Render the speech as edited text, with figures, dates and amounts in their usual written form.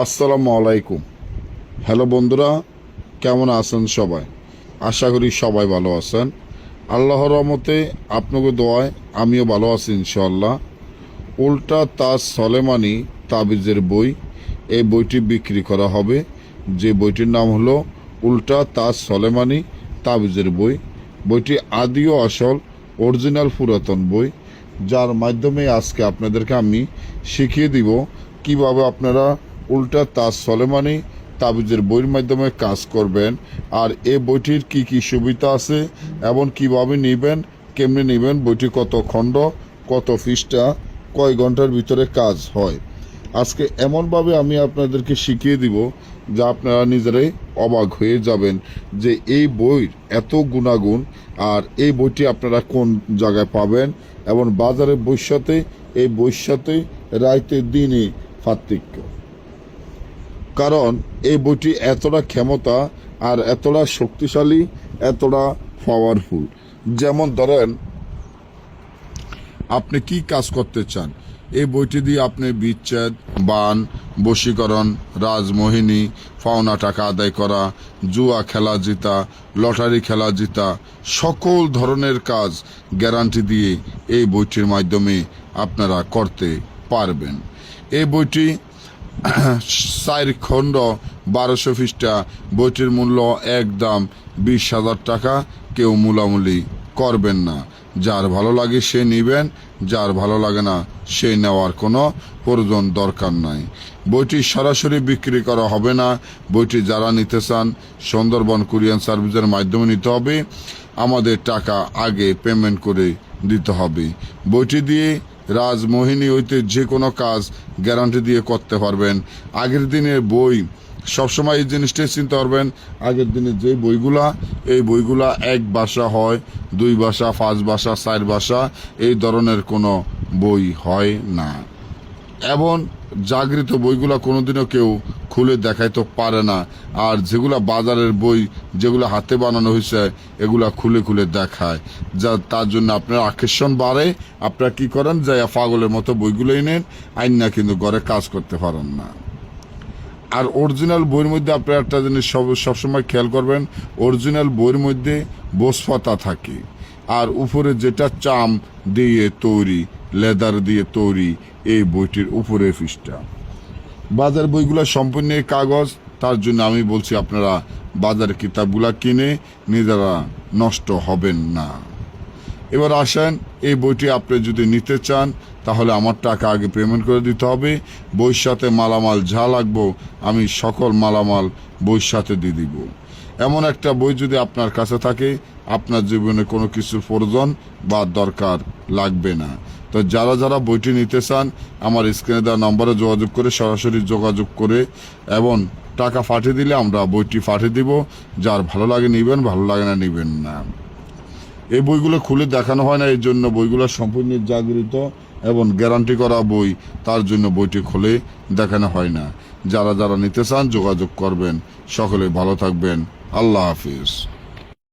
আসসালামু আলাইকুম। হ্যালো বন্ধুরা, কেমন আছেন সবাই? আশা করি সবাই ভালো আছেন। আল্লাহর রহমতে আপনাকে দোয়ায় আমিও ভালো আছি ইনশাআল্লাহ। উল্টা তাজ সলেমানি তাবিজের বই, এই বইটি বিক্রি করা হবে। যে বইটির নাম হলো উল্টা তাজ সলেমানি তাবিজের বই। বইটি আদি ও আসল অরিজিনাল পুরাতন বই, যার মাধ্যমে আজকে আপনাদেরকে আমি শিখিয়ে দিব কিভাবে আপনারা উল্টা তাজ সলেমানি তাবিজের বইয়ের মাধ্যমে কাজ করবেন, আর এই বইটির কি কি সুবিধা আছে এবং কিভাবে নেবেন, কেমনে নেবেন, বইটি কত খণ্ড, কত পৃষ্ঠা, কয় ঘন্টার ভিতরে কাজ হয়। আজকে এমনভাবে আমি আপনাদেরকে শিখিয়ে দিব যা আপনারা নিজেরাই অবাক হয়ে যাবেন যে এই বইয়ের এত গুণাগুণ, আর এই বইটি আপনারা কোন জায়গায় পাবেন এবং বাজারের বইয়ের সাথে এই বইয়ের সাথে রাইতে দিনে পার্থক্য। কারণ এই বইটি এতটা ক্ষমতা আর এতটা শক্তিশালী, এতটা পাওয়ারফুল। যেমন ধরেন, আপনি কি কাজ করতে চান, এই বইটি দিয়ে আপনি বিচ্ছেদ, বান, বশীকরণ, রাজমোহিনী, পাওনা টাকা আদায় করা, জুয়া খেলা জিতা, লটারি খেলা জিতা, সকল ধরনের কাজ গ্যারান্টি দিয়ে এই বইটির মাধ্যমে আপনারা করতে পারবেন। এই বইটি 4 খণ্ড 1200 পৃষ্ঠা। বইটির মূল্য একদম 20,000 টাকা। কেউ মূলামূলি করবেন না। যার ভালো লাগে সে নেবেন, যার ভালো লাগে না সে নেওয়ার কোনো প্রয়োজন দরকার নাই। বইটি সরাসরি বিক্রি করা হবে না। বইটি যারা নিতে চান সুন্দরবন কুরিয়ার সার্ভিসের মাধ্যমে নিতে হবে। আমাদের টাকা আগে পেমেন্ট করে দিতে হবে। বইটি দিয়ে রাজমোহিনী হইতে যে কোনো কাজ গ্যারান্টি দিয়ে করতে পারবেন। আগের দিনের বই সবসময় এই জিনিসটাই চিনতে পারবেন, আগের দিনে যে বইগুলা, এই বইগুলা 1 ভাষা হয়, 2 ভাষা, 5 ভাষা, 4 ভাষা, এই ধরনের কোনো বই হয় না। এবং জাগৃত বইগুলা কোনোদিনও কেউ খুলে দেখাইতে পারে না। আর যেগুলা বাজারের বই, যেগুলো হাতে বানানো হয়েছে, এগুলা খুলে খুলে দেখায়, যা তার জন্য আপনার আকর্ষণ বাড়ে। আপনারা কি করেন, যাই পাগলের মতো বইগুলোই নেন, আইন না কিন্তু ঘরে কাজ করতে পারেন না। আর অরিজিনাল বইয়ের মধ্যে আপনারা একটা জিনিস সবসময় খেয়াল করবেন, অরিজিনাল বইয়ের মধ্যে বসপাতা থাকে, আর উপরে যেটা চাম দিয়ে তৈরি, লেদার দিয়ে তৈরি এই বইটির উপরে পৃষ্ঠা। বাজার বইগুলো সম্পূর্ণ কাগজ। তার জন্য আমি বলছি আপনারা বাজারের কিতাবগুলা কিনে নিজেরা নষ্ট হবেন না। এবার আসেন, এই বইটি আপনি যদি নিতে চান তাহলে আমার টাকা আগে পেমেন্ট করে দিতে হবে। বইয়ের সাথে মালামাল যা লাগবো আমি সকল মালামাল বইয়ের সাথে দিয়ে দিব। এমন একটা বই যদি আপনার কাছে থাকে, আপনার জীবনে কোনো কিছুর প্রয়োজন বা দরকার লাগবে না। তো যারা যারা বইটি নিতে চান আমার স্ক্রিনে দেওয়া নম্বরে যোগাযোগ করে, সরাসরি যোগাযোগ করে এবং টাকা পাঠিয়ে দিলে আমরা বইটি পাঠিয়ে দিব। যার ভালো লাগে নেবেন, ভালো লাগে না নেবেন না। এই বইগুলো খুলে দেখানো হয় না, এই জন্য বইগুলো সম্পূর্ণ জাগৃত এবং গ্যারান্টি করা বই, তার জন্য বইটি খুলে দেখানো হয় না। যারা যারা নিতে চান যোগাযোগ করবেন। সকলে ভালো থাকবেন। আল্লাহ হাফিজ।